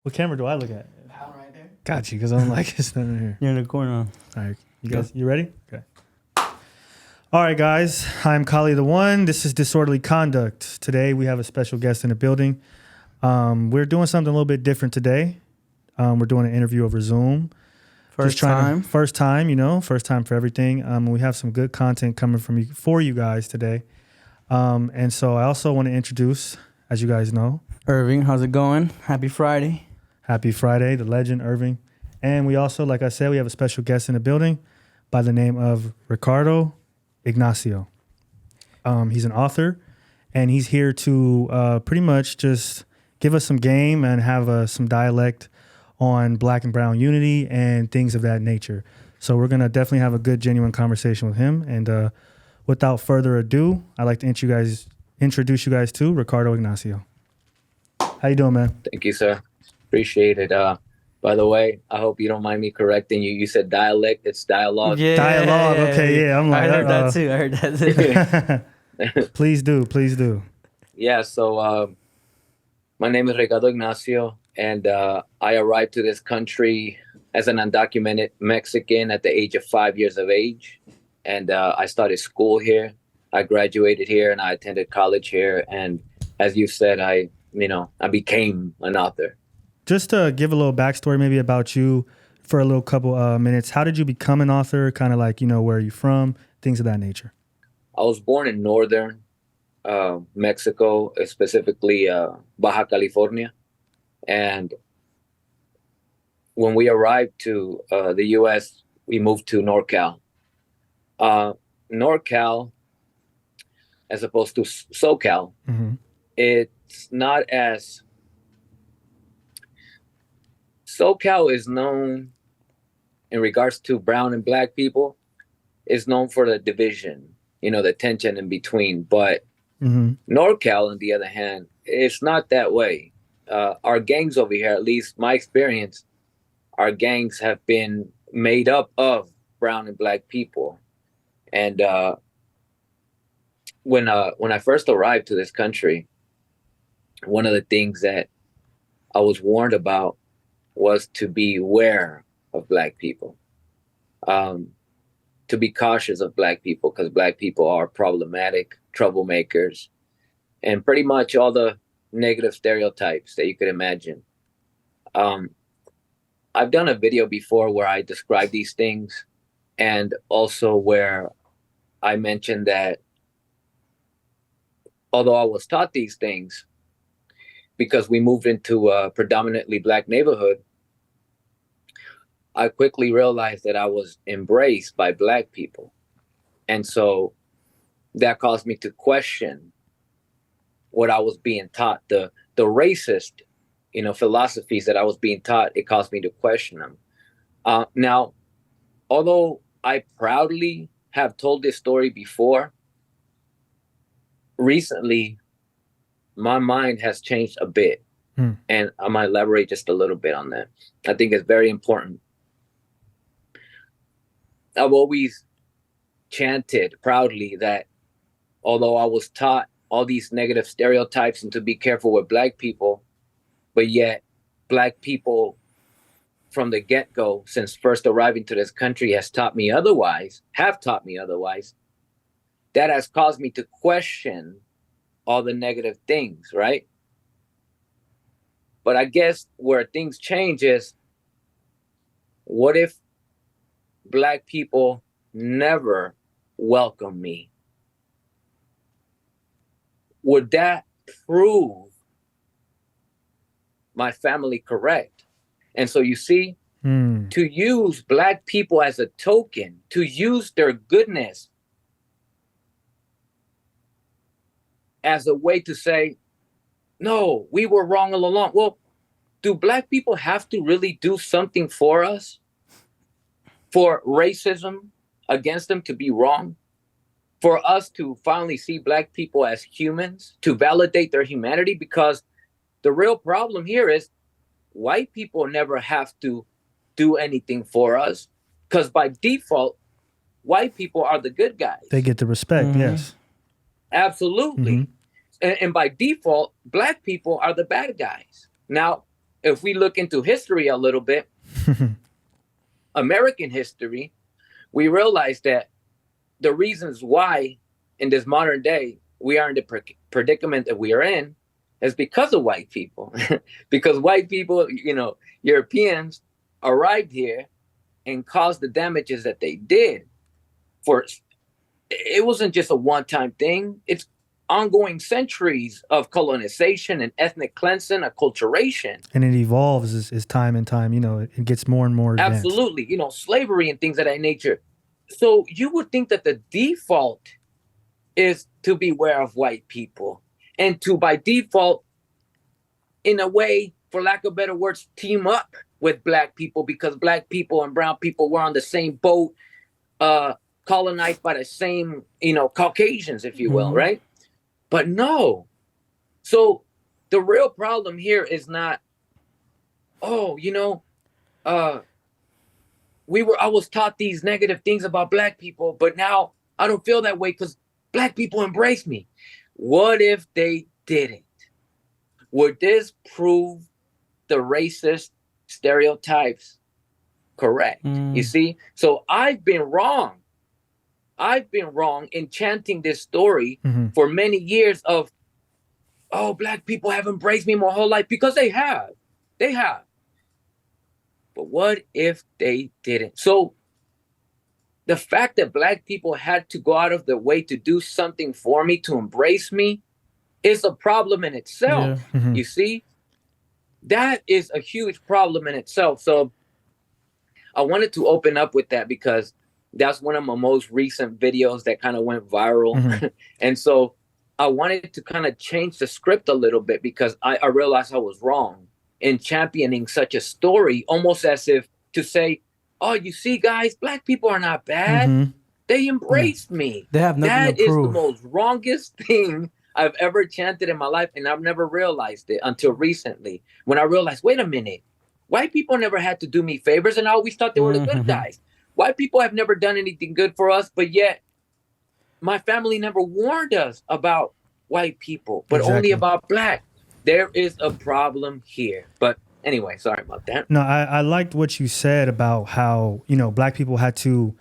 What camera do I look at? That one right there. Got you, because I'm like, it's not in here. You're in the corner. All right, you guys, you ready? Okay. All right, guys. I'm Kali the One. This is Disorderly Conduct. Today we have a special guest in the building. We're doing something a little bit different today. We're doing an interview over Zoom. First time. First time, first time for everything. We have some good content coming from you for you guys today. And so I also want to introduce, as you guys know, Irving, how's it going? Happy Friday. Happy Friday, the legend Irving. And we also, like I said, we have a special guest in the building by the name of Ricardo Ignacio. He's an author, and he's here to pretty much just give us some game and have some dialect on Black and Brown unity and things of that nature. So we're going to definitely have a good, genuine conversation with him. And without further ado, I'd like to introduce you guys to Ricardo Ignacio. How you doing, man? Thank you, sir. Appreciate it. By the way, I hope you don't mind me correcting you. You said dialect. It's dialogue. Yeah. Dialogue. Okay, yeah. I'm like, I heard that too. Please do. Yeah, so my name is Ricardo Ignacio, and I arrived to this country as an undocumented Mexican at the age of 5 years of age. And I started school here. I graduated here, and I attended college here. And as you said, I became an author. Just to give a little backstory maybe about you for a little couple minutes, how did you become an author? Kind of like, where are you from? Things of that nature. I was born in northern Mexico, specifically Baja California. And when we arrived to the U.S., we moved to NorCal. NorCal, as opposed to SoCal, it's not as... SoCal is known, in regards to brown and black people, is known for the division, the tension in between. But NorCal, on the other hand, it's not that way. Our gangs over here, at least my experience, our gangs have been made up of brown and black people. And when I first arrived to this country, one of the things that I was warned about was to beware of black people, to be cautious of black people, because black people are problematic, troublemakers, and pretty much all the negative stereotypes that you could imagine. I've done a video before where I describe these things, and also where I mentioned that although I was taught these things, because we moved into a predominantly black neighborhood, I quickly realized that I was embraced by black people. And so that caused me to question what I was being taught. The racist, philosophies that I was being taught, it caused me to question them. Now, although I proudly have told this story before, recently, my mind has changed a bit. And I might elaborate just a little bit on that. I think it's very important. I've always chanted proudly that although I was taught all these negative stereotypes and to be careful with black people, but yet black people from the get-go, since first arriving to this country, have taught me otherwise, that has caused me to question all the negative things, right? But I guess where things change is, what if black people never welcome me? Would that prove my family correct? And so you see, to use black people as a token, to use their goodness as a way to say, no, we were wrong all along. Well, do black people have to really do something for us, for racism against them to be wrong, for us to finally see black people as humans, to validate their humanity? Because the real problem here is white people never have to do anything for us, because by default, white people are the good guys. They get the respect, yes. Absolutely. And by default, black people are the bad guys. Now, if we look into history a little bit, American history, we realize that the reasons why in this modern day we are in the predicament that we are in is because of white people. Because white people, Europeans arrived here and caused the damages that they did. It wasn't just a one-time thing. It's ongoing centuries of colonization and ethnic cleansing, acculturation. And it evolves as time and time, it gets more and more advanced. Absolutely. Slavery and things of that nature. So you would think that the default is to beware of white people and to, by default, in a way, for lack of better words, team up with black people, because black people and brown people were on the same boat, colonized by the same, Caucasians, if you will, right? But no. So the real problem here is not, I was taught these negative things about black people, but now I don't feel that way because black people embrace me. What if they didn't? Would this prove the racist stereotypes correct? You see? So I've been wrong. I've been wrong in chanting this story for many years of, black people have embraced me my whole life, because they have. They have. But what if they didn't? So the fact that black people had to go out of their way to do something for me, to embrace me, is a problem in itself. Yeah. You see? That is a huge problem in itself. So I wanted to open up with that because that's one of my most recent videos that kind of went viral. And so I wanted to kind of change the script a little bit because I realized I was wrong in championing such a story, almost as if to say, oh, you see, guys, black people are not bad. They embraced me. They have nothing to prove. That is the most wrongest thing I've ever chanted in my life, and I've never realized it until recently, when I realized, wait a minute, white people never had to do me favors, and I always thought they were the good guys. White people have never done anything good for us, but yet my family never warned us about white people, but only about black. There is a problem here. But anyway, sorry about that. No, I liked what you said about how, black people had to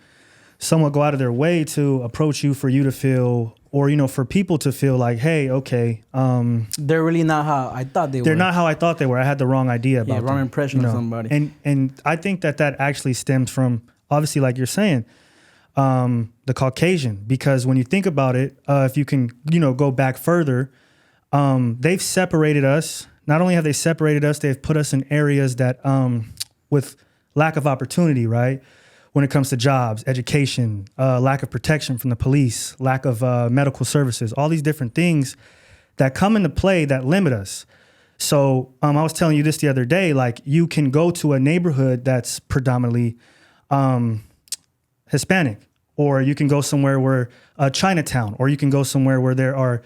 somewhat go out of their way to approach you for you to feel, or, for people to feel like, hey, okay. They're really not how I thought they were. They're not how I thought they were. I had the wrong idea about them. Wrong impression of somebody. And I think that actually stemmed from, obviously, like you're saying, the Caucasian. Because when you think about it, if you can, go back further, they've separated us. Not only have they separated us, they've put us in areas that, with lack of opportunity, right? When it comes to jobs, education, lack of protection from the police, lack of medical services, all these different things that come into play that limit us. So I was telling you this the other day, like you can go to a neighborhood that's predominantly Hispanic, or you can go somewhere where Chinatown, or you can go somewhere where there are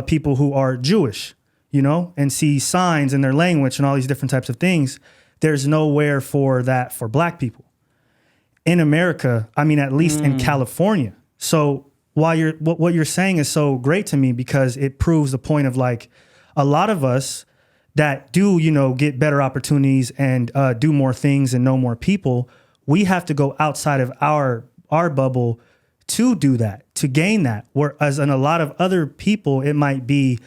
people who are Jewish, and see signs in their language and all these different types of things. There's nowhere for that for black people in America. I mean, at least in California. So while what you're saying is so great to me, because it proves the point of like a lot of us that do, get better opportunities and do more things and know more people, we have to go outside of our bubble to do that, to gain that. Whereas in a lot of other people, it might be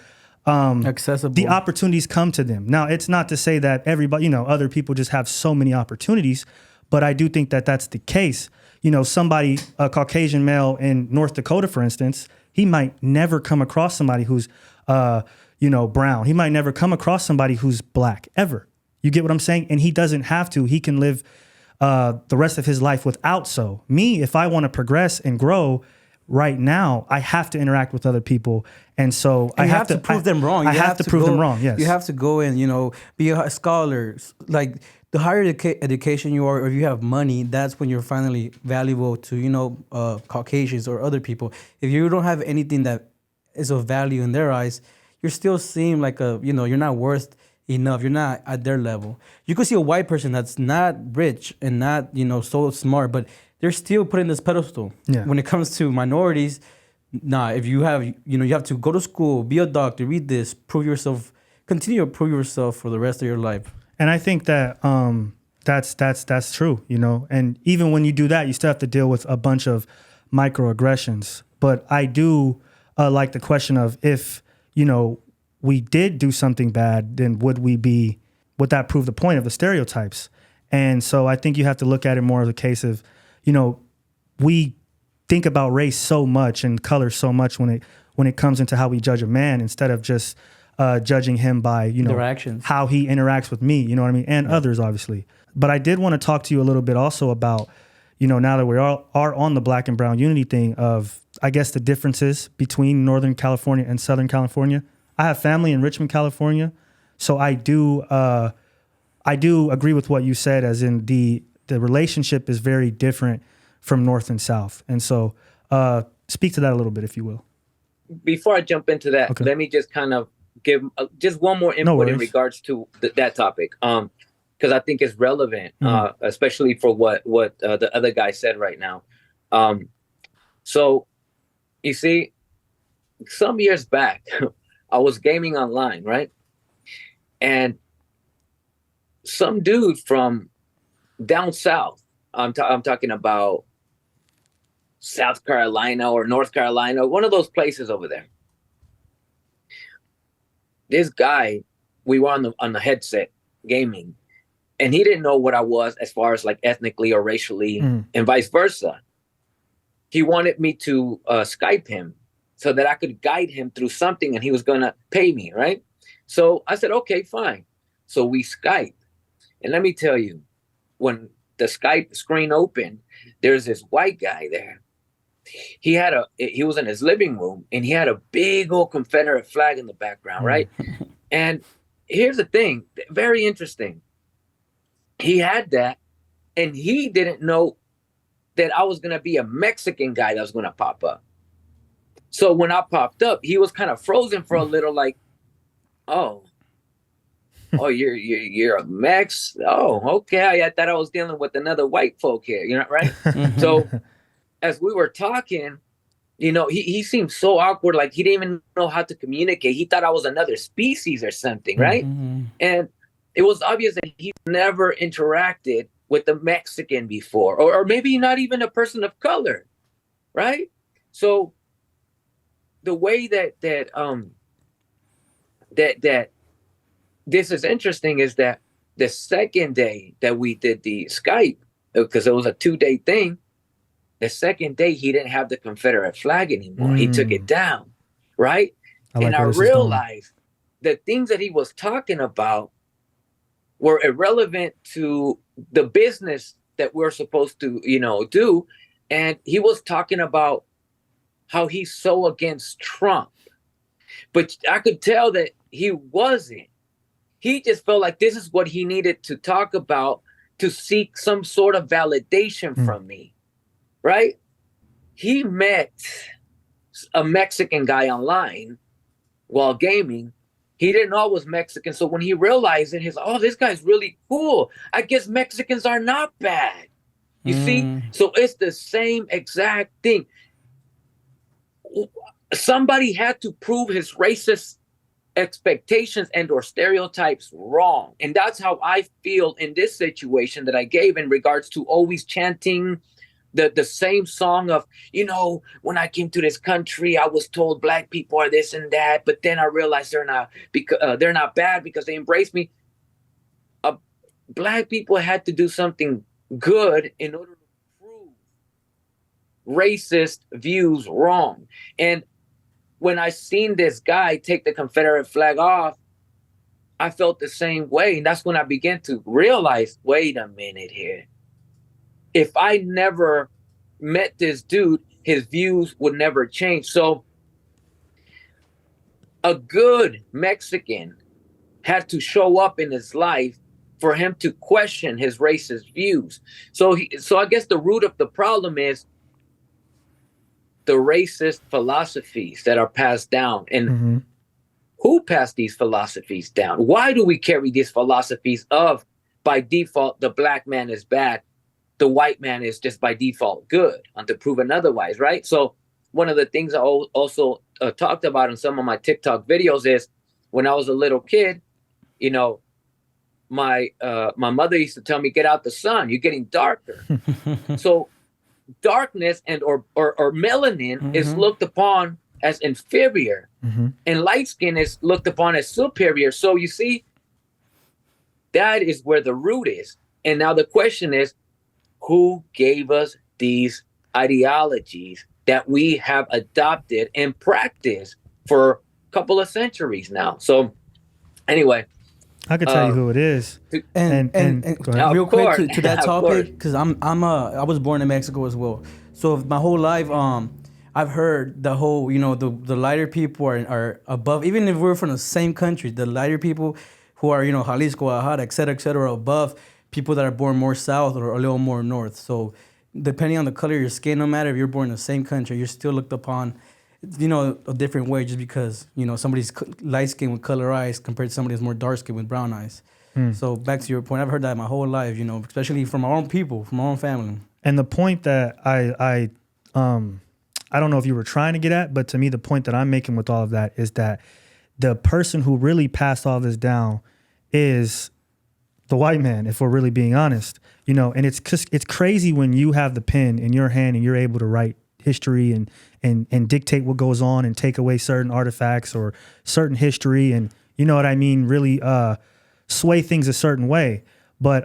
accessible. The opportunities come to them. Now, it's not to say that everybody, other people just have so many opportunities, but I do think that that's the case. Somebody, a Caucasian male in North Dakota, for instance, he might never come across somebody who's, brown. He might never come across somebody who's black ever. You get what I'm saying? And he doesn't have to. He can live the rest of his life without. So me, if I want to progress and grow right now, I have to interact with other people. And so I have to prove them wrong. I have to prove them wrong. Yes. You have to go and, be a scholar. Like the higher education you are, or if you have money, that's when you're finally valuable to, Caucasians or other people. If you don't have anything that is of value in their eyes, you're still seen like you're not worth enough. You're not at their level. You could see a white person that's not rich and not, so smart, but they're still put in this pedestal. Yeah. When it comes to minorities, if you have, you have to go to school, be a doctor, read this, prove yourself, continue to prove yourself for the rest of your life. And I think that that's true, you know. And even when you do that, you still have to deal with a bunch of microaggressions. But I do like the question of, if, you know, we did do something bad, then would that prove the point of the stereotypes? And so I think you have to look at it more as a case of, you know, we think about race so much and color so much when it comes into how we judge a man, instead of just judging him by, you know, Their actions, how he interacts with me, you know what I mean, and others, obviously. But I did want to talk to you a little bit also about, you know, now that we are on the black and brown unity thing, of, I guess, the differences between Northern California and Southern California. I have family in Richmond, California, so I do agree with what you said, as in the relationship is very different from North and South. And so speak to that a little bit, if you will. Before I jump into that, Okay. let me just kind of give just one more input in regards to that topic, because I think it's relevant, especially for what the other guy said right now. So you see, some years back, I was gaming online, right? And some dude from down south, I'm talking about South Carolina or North Carolina, one of those places over there. This guy, we were on the headset gaming, and he didn't know what I was as far as like ethnically or racially, and vice versa. He wanted me to Skype him so that I could guide him through something, and he was going to pay me, right? So I said, okay, fine. So we Skype. And let me tell you, when the Skype screen opened, there's this white guy there. He was in his living room, and he had a big old Confederate flag in the background, right? And here's the thing, very interesting. He had that, and he didn't know that I was going to be a Mexican guy that was going to pop up. So when I popped up, he was kind of frozen for a little, like, oh, you're a Mex? Oh, okay. I thought I was dealing with another white folk here, you know, right? So as we were talking, you know, he seemed so awkward, like he didn't even know how to communicate. He thought I was another species or something, right? And it was obvious that he's never interacted with a Mexican before, or maybe not even a person of color, right? So the way that this is interesting is that the second day that we did the Skype, because it was a 2-day thing, the second day he didn't have the Confederate flag anymore. He took it down, right? And I realized the things that he was talking about were irrelevant to the business that we're supposed to, you know, do. And he was talking about how he's so against Trump. But I could tell that he wasn't. He just felt like this is what he needed to talk about to seek some sort of validation from me, right? He met a Mexican guy online while gaming. He didn't know I was Mexican. So when he realized it, he's, oh, this guy's really cool. I guess Mexicans are not bad. You see? So it's the same exact thing. Somebody had to prove his racist expectations and or stereotypes wrong. And that's how I feel in this situation that I gave in regards to always chanting the same song of, you know, when I came to this country, I was told black people are this and that, but then I realized they're not bad because they embraced me. Black people had to do something good in order to prove racist views wrong. And when I seen this guy take the Confederate flag off, I felt the same way. And that's when I began to realize, wait a minute here. If I never met this dude, his views would never change. So a good Mexican had to show up in his life for him to question his racist views. So I guess the root of the problem is the racist philosophies that are passed down. And who passed these philosophies down? Why do we carry these philosophies of, by default, the black man is bad, the white man is just by default good, until proven otherwise, right? So one of the things I also talked about in some of my TikTok videos is when I was a little kid, you know, my mother used to tell me, get out the sun, you're getting darker. So darkness or melanin is looked upon as inferior, and light skin is looked upon as superior. So you see, that is where the root is. And now the question is, who gave us these ideologies that we have adopted and practiced for a couple of centuries now? So anyway, I could tell you who it is. And go ahead. real quick to that Of topic, course. because I was born in Mexico as well. So my whole life, I've heard the whole, the lighter people are above, even if we're from the same country, the lighter people who are, Jalisco, Guadalajara, et cetera, above people that are born more south or a little more north. So depending on the color of your skin, no matter if you're born in the same country, you're still looked upon, a different way just because, somebody's light skin with color eyes compared to somebody who's more dark skin with brown eyes. So back to your point, I've heard that my whole life, especially from our own people, from our own family. And the point that I don't know if you were trying to get at, but to me, the point that I'm making with all of that is that the person who really passed all this down is the white man, if we're really being honest, and it's crazy when you have the pen in your hand and you're able to write history and dictate what goes on and take away certain artifacts or certain history and, you know what I mean, really sway things a certain way. But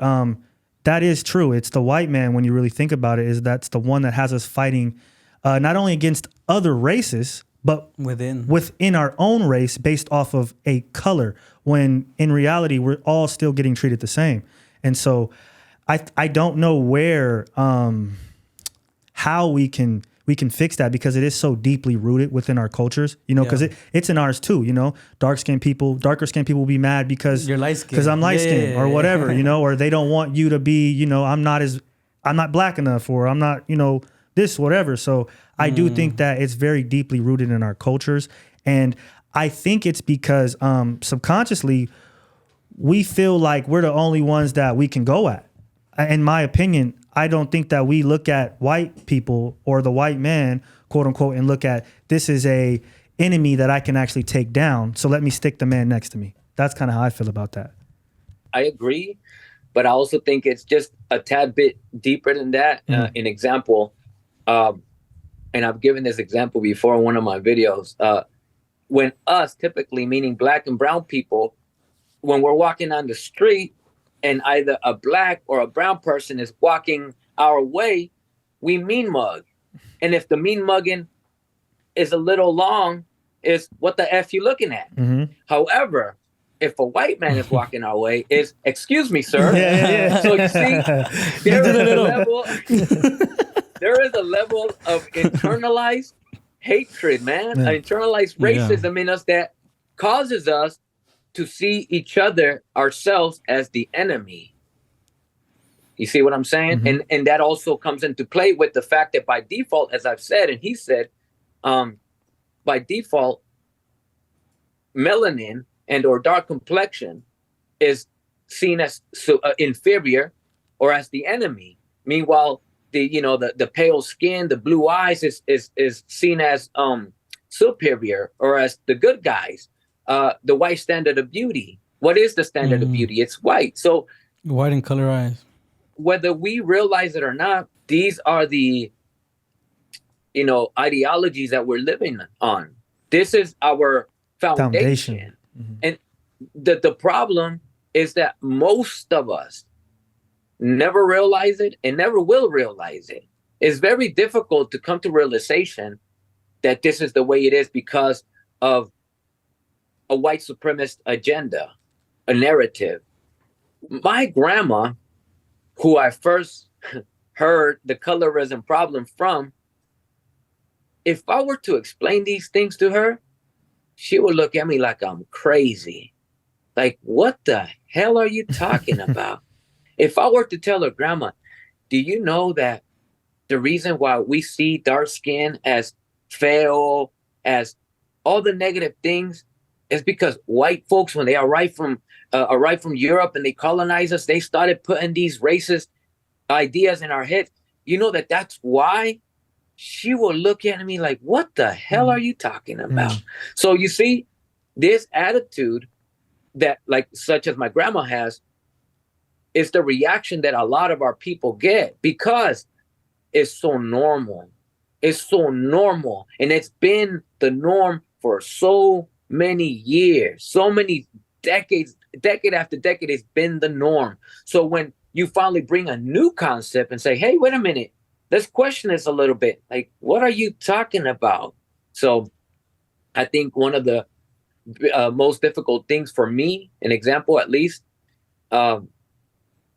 that is true. It's the white man, when you really think about it, that's the one that has us fighting not only against other races, but within our own race based off of a color, when in reality, we're all still getting treated the same. And so I don't know where, how we can fix that, because it is so deeply rooted within our cultures, because it's in ours too, darker skinned people will be mad because you're light skinned, because I'm light skinned or whatever, or they don't want you to be, I'm not black enough, or I'm not, this, whatever. So I do think that it's very deeply rooted in our cultures. And I think it's because subconsciously we feel like we're the only ones that we can go at. In my opinion, I don't think that we look at white people or the white man, quote unquote, and look at this is a enemy that I can actually take down. So let me stick the man next to me. That's kind of how I feel about that. I agree, but I also think it's just a tad bit deeper than that. An example, and I've given this example before in one of my videos. When us, typically meaning black and brown people, when we're walking on the street and either a black or a brown person is walking our way, we mean mug. And if the mean mugging is a little long, is what the F you looking at? However, if a white man is walking our way, is excuse me, sir. So you see, there is a level of internalized hatred, man. Internalized racism in us that causes us to see each other, ourselves, as the enemy. You see what I'm saying? And that also comes into play with the fact that by default, as I've said, and he said, by default, melanin and or dark complexion is seen as inferior or as the enemy. Meanwhile, the pale skin, the blue eyes is seen as superior or as the good guys. The white standard of beauty. What is the standard of beauty? It's white. So white and color eyes. Whether we realize it or not, these are the ideologies that we're living on. This is our foundation. And the problem is that most of us never realize it and never will realize it. It's very difficult to come to realization that this is the way it is because of a white supremacist agenda, a narrative. My grandma, who I first heard the colorism problem from, if I were to explain these things to her, she would look at me like I'm crazy. Like, what the hell are you talking about? If I were to tell her, Grandma, do you know that the reason why we see dark skin as feo, as all the negative things, is because white folks, when they arrived from Europe and they colonized us, they started putting these racist ideas in our heads. You know that's why? She will look at me like, what the hell are you talking about? So you see, this attitude that, like, such as my grandma has, is the reaction that a lot of our people get because it's so normal. It's so normal. And it's been the norm for so many years, so many decades, decade after decade, it's been the norm. So when you finally bring a new concept and say, hey, wait a minute, let's question this a little bit. Like, what are you talking about? So I think one of the most difficult things for me, an example at least,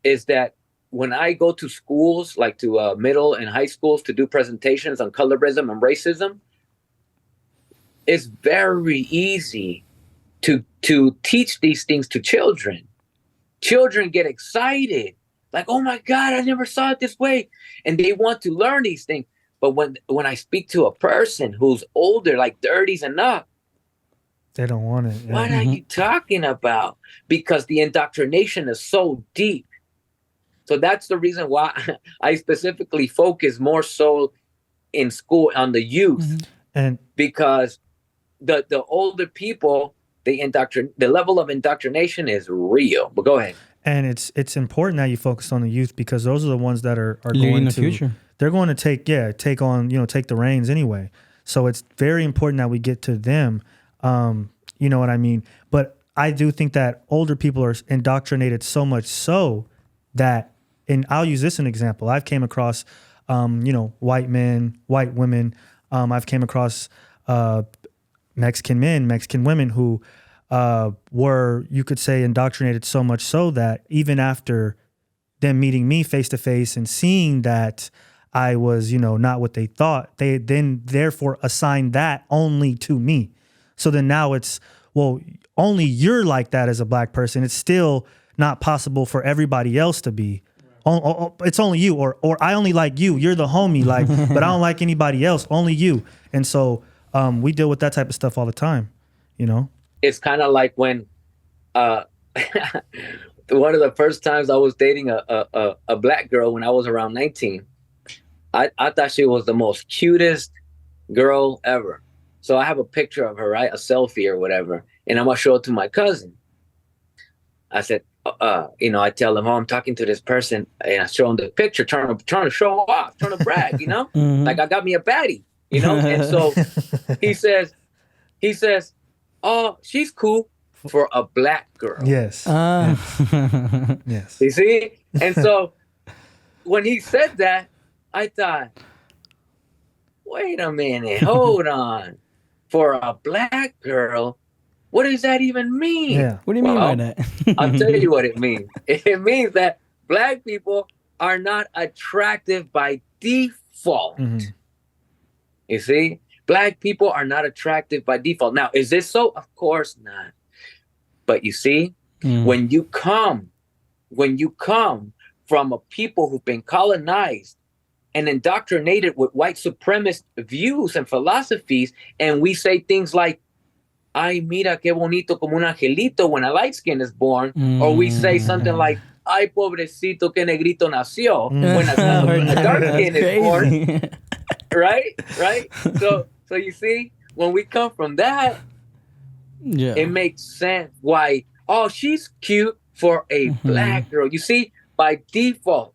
is that when I go to schools, like to middle and high schools to do presentations on colorism and racism, it's very easy to teach these things to children. Children get excited, like, oh my God, I never saw it this way. And they want to learn these things. But when I speak to a person who's older, like 30s and up, they don't want it. Yeah. What are you talking about? Because the indoctrination is so deep. So that's the reason why I specifically focus more so in school on the youth, and because the older people, the level of indoctrination is real. But go ahead. And it's important that you focus on the youth because those are the ones that are leading going the to future. They're going to take the reins anyway. So it's very important that we get to them. You know what I mean? But I do think that older people are indoctrinated so much so that, and I'll use this as an example. I've came across, white men, white women. I've came across Mexican men, Mexican women who were, you could say, indoctrinated so much so that even after them meeting me face to face and seeing that I was, not what they thought, they then therefore assigned that only to me. So then now it's, well, only you're like that as a black person. It's still not possible for everybody else to be. It's only you, or I only like you. You're the homie, like, but I don't like anybody else. Only you. And so we deal with that type of stuff all the time. It's kind of like when one of the first times I was dating a black girl when I was around 19. I thought she was the most cutest girl ever. So I have a picture of her, right? A selfie or whatever. And I'm going to show it to my cousin. I said, I tell him, I'm talking to this person. And I show him the picture, trying to show off, trying to brag, Like I got me a baddie, And so he says, oh, she's cool for a black girl. Yes. Yes. You see? And so when he said that, I thought, wait a minute, hold on. For a black girl, what does that even mean? Yeah. What do you mean by that? I'll tell you what it means. It means that black people are not attractive by default. Mm-hmm. You see? Black people are not attractive by default. Now, is this so? Of course not. But you see, when you come from a people who've been colonized and indoctrinated with white supremacist views and philosophies, and we say things like, ay, mira qué bonito como un angelito when a light skin is born, or we say something like, ay, pobrecito que negrito nació when a dark skin is born. Right? So you see, when we come from that, it makes sense why, oh, she's cute for a black girl. You see, by default,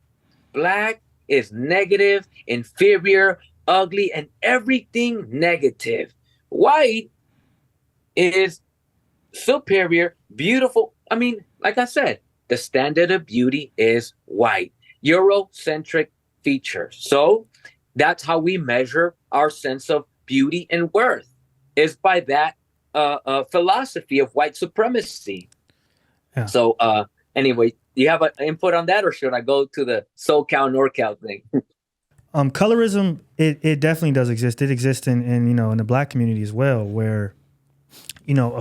black is negative, inferior, ugly, and everything negative. White is superior, beautiful. I mean, like I said, the standard of beauty is white. Eurocentric features. So that's how we measure our sense of beauty and worth, is by that philosophy of white supremacy. Yeah. So anyway, do you have an input on that, or should I go to the SoCal, NorCal thing? Colorism, it definitely does exist. It exists in the black community as well, where,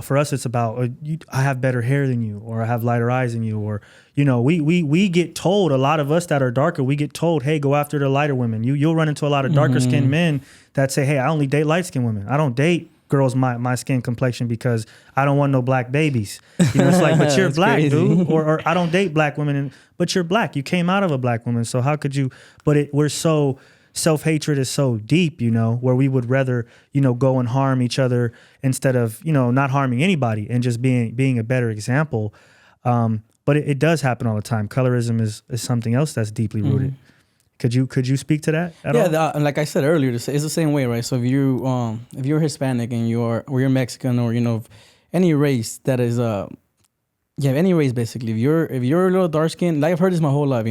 for us, it's about, I have better hair than you, or I have lighter eyes than you, or, we get told, a lot of us that are darker, we get told, hey, go after the lighter women. You'll run into a lot of darker skinned men that say, hey, I only date light skinned women. I don't date girls my skin complexion because I don't want no black babies. It's like, but you're black, crazy. Dude. Or I don't date black women, but you're black. You came out of a black woman, so how could you? But we're so, self-hatred is so deep, where we would rather, go and harm each other instead of, not harming anybody and just being a better example. but it does happen all the time. Colorism is something else that's deeply rooted. Could you speak to that at all? Yeah, like I said earlier, it's the same way, right? So if you're Hispanic and you're Mexican, or any race that is any race basically. If you're a little dark skinned, like I've heard this my whole life,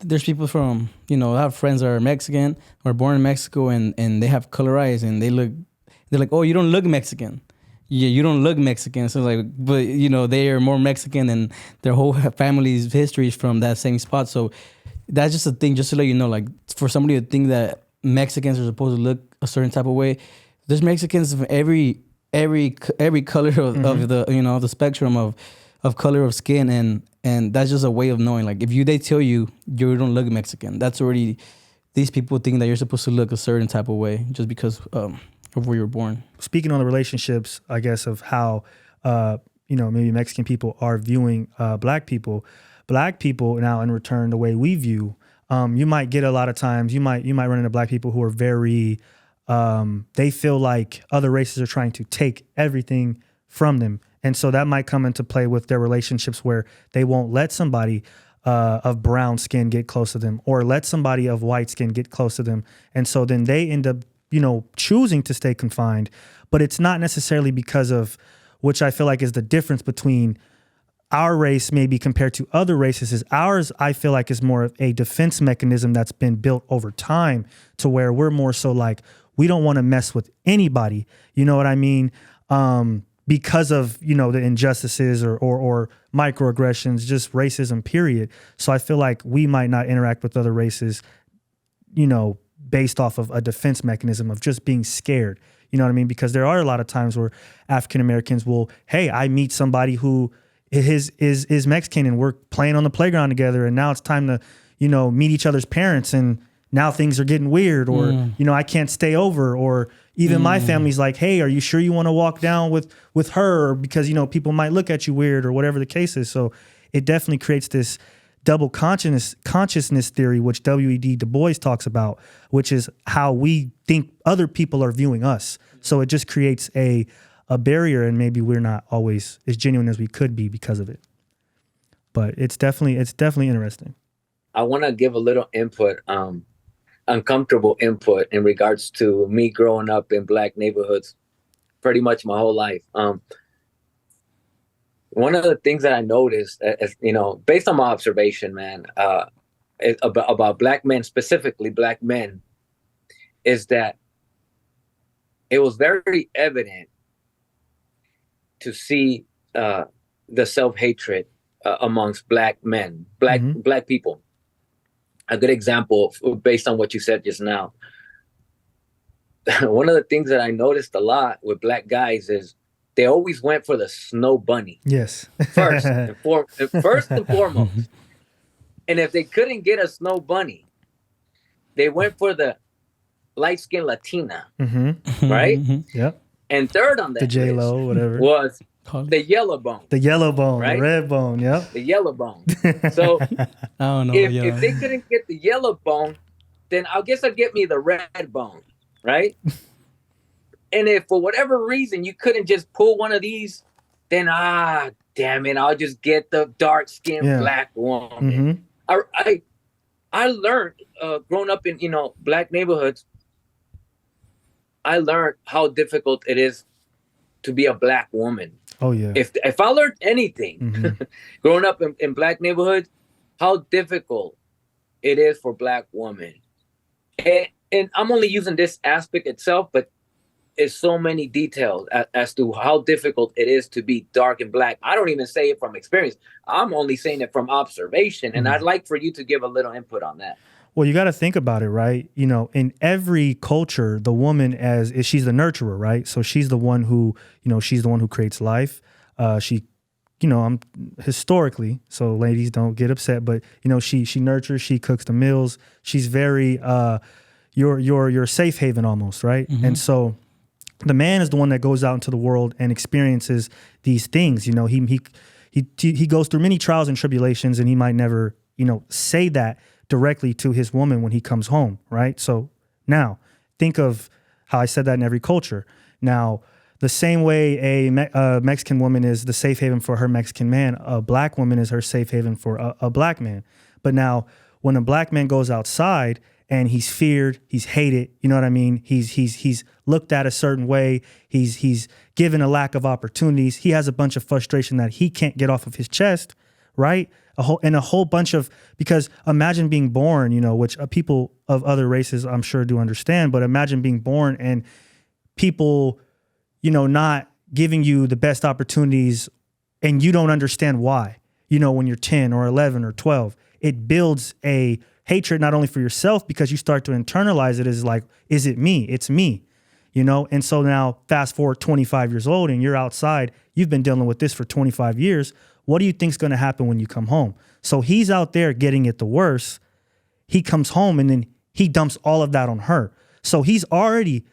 there's people from I have friends that are Mexican or born in Mexico, and they have color eyes, and they're like, oh, you don't look Mexican. Yeah, you don't look Mexican. So like, but they are more Mexican, and their whole family's history is from that same spot. So that's just a thing, just to let you know, like for somebody to think that Mexicans are supposed to look a certain type of way, there's Mexicans of every color of the spectrum of color of skin, and that's just a way of knowing. Like if they tell you don't look Mexican, that's already, these people think that you're supposed to look a certain type of way just because of where you're born. Speaking on the relationships, I guess, of how maybe Mexican people are viewing black people now in return, the way we view, you might get a lot of times, you might run into black people who are very, they feel like other races are trying to take everything from them. And so that might come into play with their relationships, where they won't let somebody of brown skin get close to them, or let somebody of white skin get close to them. And so then they end up, choosing to stay confined. But it's not necessarily because of, which I feel like is the difference between our race maybe compared to other races, is ours, I feel like, is more of a defense mechanism that's been built over time, to where we're more so like, we don't want to mess with anybody. You know what I mean? Because of, the injustices or microaggressions, just racism, period. So I feel like we might not interact with other races, based off of a defense mechanism of just being scared. You know what I mean? Because there are a lot of times where African Americans will, hey, I meet somebody who is Mexican, and we're playing on the playground together, and now it's time to, meet each other's parents, and now things are getting weird, or, I can't stay over, or even my family's like, hey, are you sure you want to walk down with her? Because, people might look at you weird, or whatever the case is. So it definitely creates this double consciousness theory, which W.E.D. Du Bois talks about, which is how we think other people are viewing us. So it just creates a barrier, and maybe we're not always as genuine as we could be because of it. But it's definitely interesting. I want to give a little input, uncomfortable input, in regards to me growing up in black neighborhoods pretty much my whole life. One of the things that I noticed, based on my observation, man, about black men, specifically black men, is that it was very evident to see the self-hatred amongst black men, black people. A good example, based on what you said just now, one of the things that I noticed a lot with black guys is they always went for the snow bunny. Yes. First and foremost. And if they couldn't get a snow bunny, they went for the light-skinned Latina, right? Yep. And third on that the J-Lo, whatever, was the yellow bone. The yellow bone, right? The red bone, yep. The yellow bone. So I don't know, if they couldn't get the yellow bone, then I guess I'd get me the red bone, right? And if for whatever reason you couldn't just pull one of these, then damn it, I'll just get the dark-skinned black woman. I learned growing up in black neighborhoods. I learned how difficult it is to be a black woman. Oh yeah. If I learned anything growing up in black neighborhoods, how difficult it is for black women. And I'm only using this aspect itself, but it's so many details as to how difficult it is to be dark and black. I don't even say it from experience. I'm only saying it from observation. And I'd like for you to give a little input on that. Well, you got to think about it, right? In every culture, the woman she's the nurturer, right? So she's the one who, she's the one who creates life. She, I'm historically, so ladies don't get upset, but she nurtures, she cooks the meals. She's very, your safe haven almost, right? And so the man is the one that goes out into the world and experiences these things. He goes through many trials and tribulations, and he might never, say that directly to his woman when he comes home, right? So now think of how I said that in every culture. Now, the same way a Mexican woman is the safe haven for her Mexican man, a black woman is her safe haven for a black man. But now, when a black man goes outside and he's feared, he's hated, you know what I mean? He's looked at a certain way. He's given a lack of opportunities. He has a bunch of frustration that he can't get off of his chest, right? A whole bunch of, because imagine being born, you know, which people of other races I'm sure do understand, but imagine being born and people, you know, not giving you the best opportunities and you don't understand why, you know, when you're 10 or 11 or 12, it builds a hatred not only for yourself, because you start to internalize it as like, is it me? It's me, you know? And so now fast forward 25 years old and you're outside, you've been dealing with this for 25 years. What do you think's going to happen when you come home? So he's out there getting it the worst. He comes home and then he dumps all of that on her. So he's already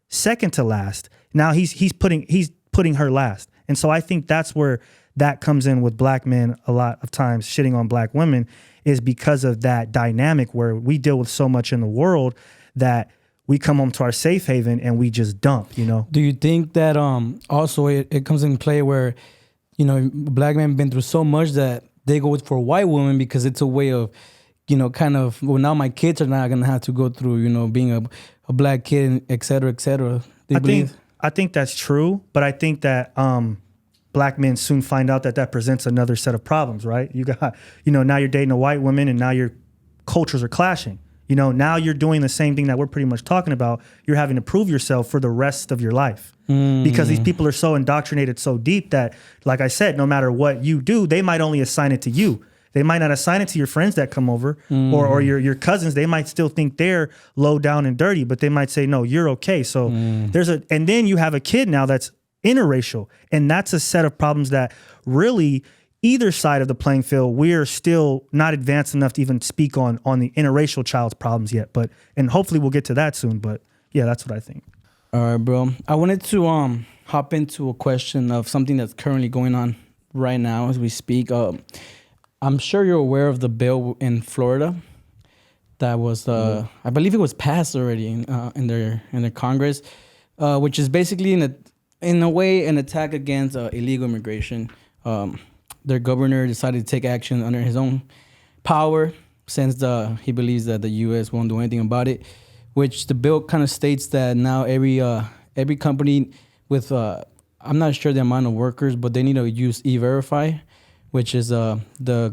second to last. Now he's putting her last. And so I think that's where that comes in with black men a lot of times shitting on black women, is because of that dynamic where we deal with so much in the world that we come home to our safe haven and we just dump, you know? Do you think that also it comes in play where, you know, black men been through so much that they go for white women because it's a way of, you know, kind of, well, now my kids are not going to have to go through, you know, being a black kid, et cetera, et cetera. I think that's true, but I think that black men soon find out that presents another set of problems, right? You got, you know, now you're dating a white woman and now your cultures are clashing. You know, now you're doing the same thing that we're pretty much talking about. You're having to prove yourself for the rest of your life because these people are so indoctrinated so deep that, like I said, no matter what you do, they might only assign it to you. They might not assign it to your friends that come over or your cousins. They might still think they're low down and dirty, but they might say, no, you're okay. So and then you have a kid now that's interracial. And that's a set of problems that really either side of the playing field, we're still not advanced enough to even speak on the interracial child's problems yet. And hopefully we'll get to that soon. But yeah, that's what I think. All right, bro. I wanted to hop into a question of something that's currently going on right now as we speak. I'm sure you're aware of the bill in Florida that was, I believe it was passed already in their Congress, which is basically in a way an attack against illegal immigration. Their governor decided to take action under his own power since he believes that the U.S. won't do anything about it, which the bill kind of states that now every company with, I'm not sure the amount of workers, but they need to use E-Verify, which is the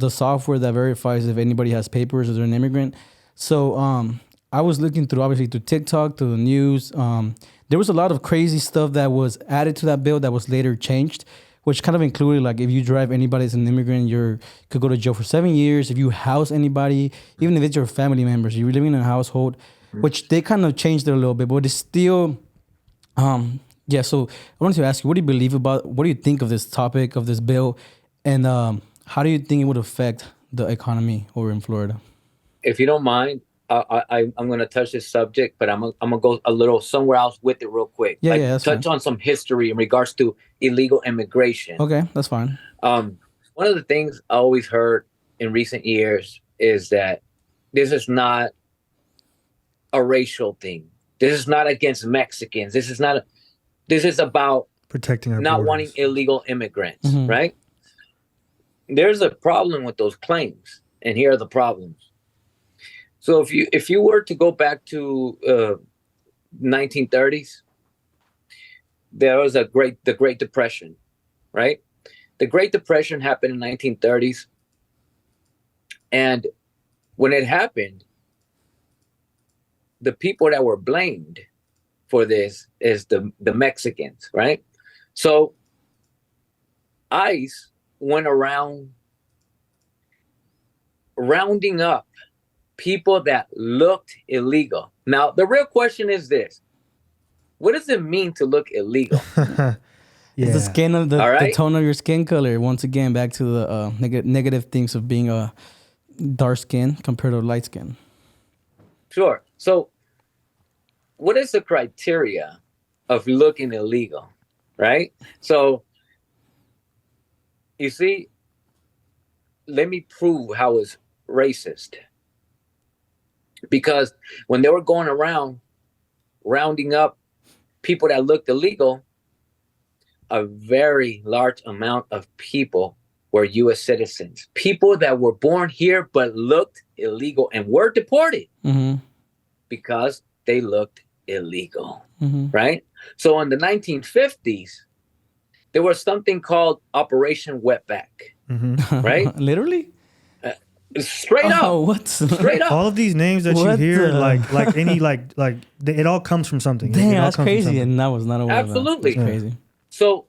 software that verifies if anybody has papers or they're an immigrant. So I was looking through, obviously, through TikTok, through the news. There was a lot of crazy stuff that was added to that bill that was later changed, which kind of included, like, if you drive anybody as an immigrant, you could go to jail for 7 years. If you house anybody, even if it's your family members, you're living in a household, which they kind of changed it a little bit, but it's still, yeah. So I wanted to ask you, what do you think of this topic, of this bill, and how do you think it would affect the economy over in Florida? If you don't mind, I'm going to touch this subject, but I'm going to go a little somewhere else with it real quick. Yeah, that's touch fine. on some history in regards to illegal immigration. Okay, that's fine. One of the things I always heard in recent years is that this is not a racial thing. This is not against Mexicans. This is about Protecting our not borders. wanting illegal immigrants, right? There's a problem with those claims, and here are the problems. So if you were to go back to 1930s, there was the Great Depression, right? The Great Depression happened in 1930s, and when it happened, the people that were blamed for this is the Mexicans, right? So ICE went around rounding up people that looked illegal. Now, the real question is this: what does it mean to look illegal? It's the skin of the right? tone of your skin color. Once again, back to the negative things of being a dark skin compared to light skin. Sure. So, what is the criteria of looking illegal, right? So, you see, let me prove how it's racist. Because when they were going around rounding up people that looked illegal, a very large amount of people were U.S. citizens, people that were born here but looked illegal and were deported because they looked illegal, right? So in the 1950s, there was something called Operation Wetback, right? Literally? Straight up. What? Straight up. All of these names that you What hear, the- it all comes from something. Damn, It all that's comes from crazy. something. And I was not aware Absolutely. of that. That's crazy. So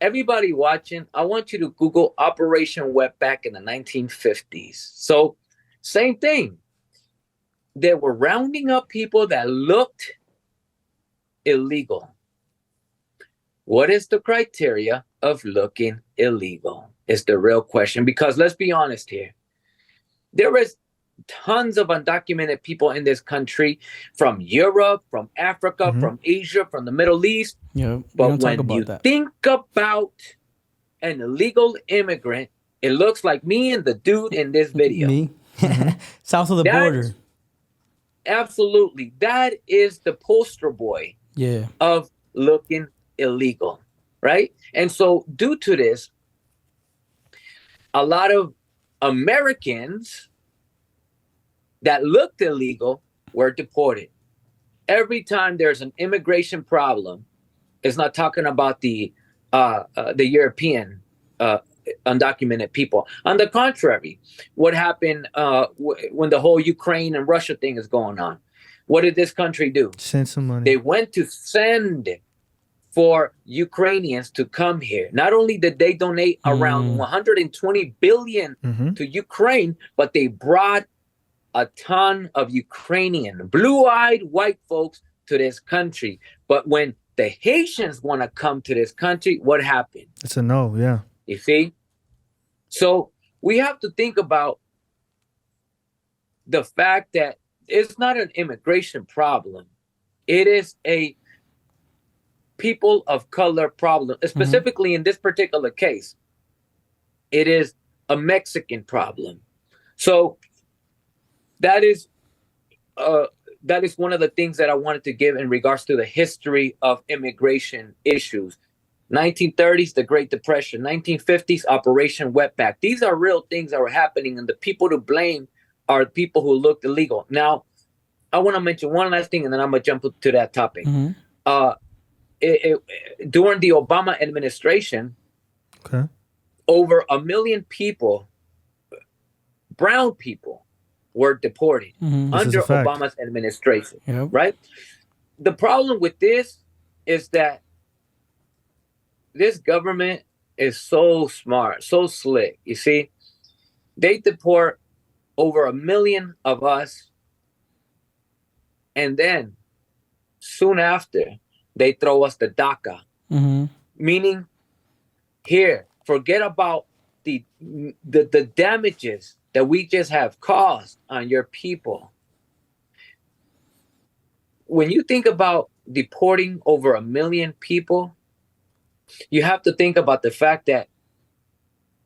everybody watching, I want you to Google Operation Wetback in the 1950s. So same thing. They were rounding up people that looked illegal. What is the criteria of looking illegal is the real question. Because let's be honest here. There is tons of undocumented people in this country from Europe, from Africa, from Asia, from the Middle East. Yeah, but when you think about an illegal immigrant, it looks like me and the dude in this video. Me? South of the border. Absolutely. That is the poster boy of looking illegal, right? And so due to this, a lot of Americans that looked illegal were deported. Every time there's an immigration problem, it's not talking about the European undocumented people. On the contrary, what happened when the whole Ukraine and Russia thing is going on? What did this country do? Send some money. They went to send for Ukrainians to come here. Not only did they donate around 120 billion to Ukraine, but they brought a ton of Ukrainian blue-eyed white folks to this country. But when the Haitians want to come to this country, what happened? It's a no, yeah. You see? So we have to think about the fact that it's not an immigration problem. It is a people of color problem. Specifically in this particular case, it is a Mexican problem. So that is one of the things that I wanted to give in regards to the history of immigration issues. 1930s, the Great Depression. 1950s, Operation Wetback. These are real things that were happening, and the people to blame are people who looked illegal. Now, I want to mention one last thing, and then I'm going to jump to that topic. During the Obama administration, over 1 million people, brown people, were deported under Obama's administration, right? The problem with this is that this government is so smart, so slick. You see, they deport over 1 million of us, and then soon after, they throw us the DACA, meaning here, forget about the damages that we just have caused on your people. When you think about deporting over 1 million people, you have to think about the fact that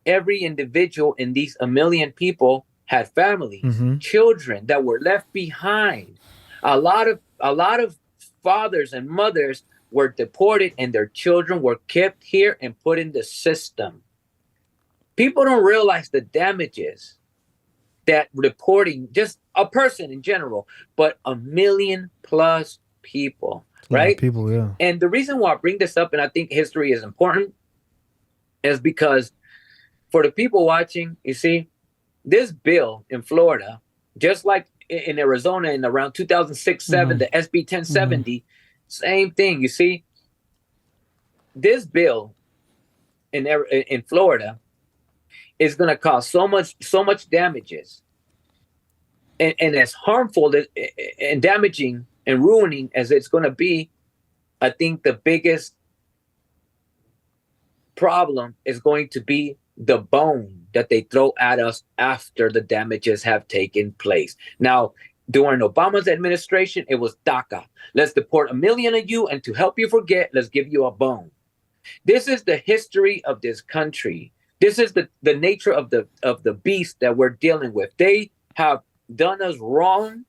every individual in these 1 million people had families, children that were left behind. A lot of fathers and mothers were deported, and their children were kept here and put in the system. People don't realize the damages that reporting just a person in general, but 1 million plus people, right? People, yeah. And the reason why I bring this up, and I think history is important, is because for the people watching, you see, this bill in Florida, just like in Arizona in around 2006-7, the SB 1070, same thing. You see, this bill in Florida is going to cause so much damages, and as harmful and damaging and ruining as it's going to be. I think the biggest problem is going to be the bone that they throw at us after the damages have taken place. Now, during Obama's administration, it was DACA. Let's deport 1 million of you, and to help you forget, let's give you a bone. This is the history of this country. This is the nature of the beast that we're dealing with. They have done us wrong,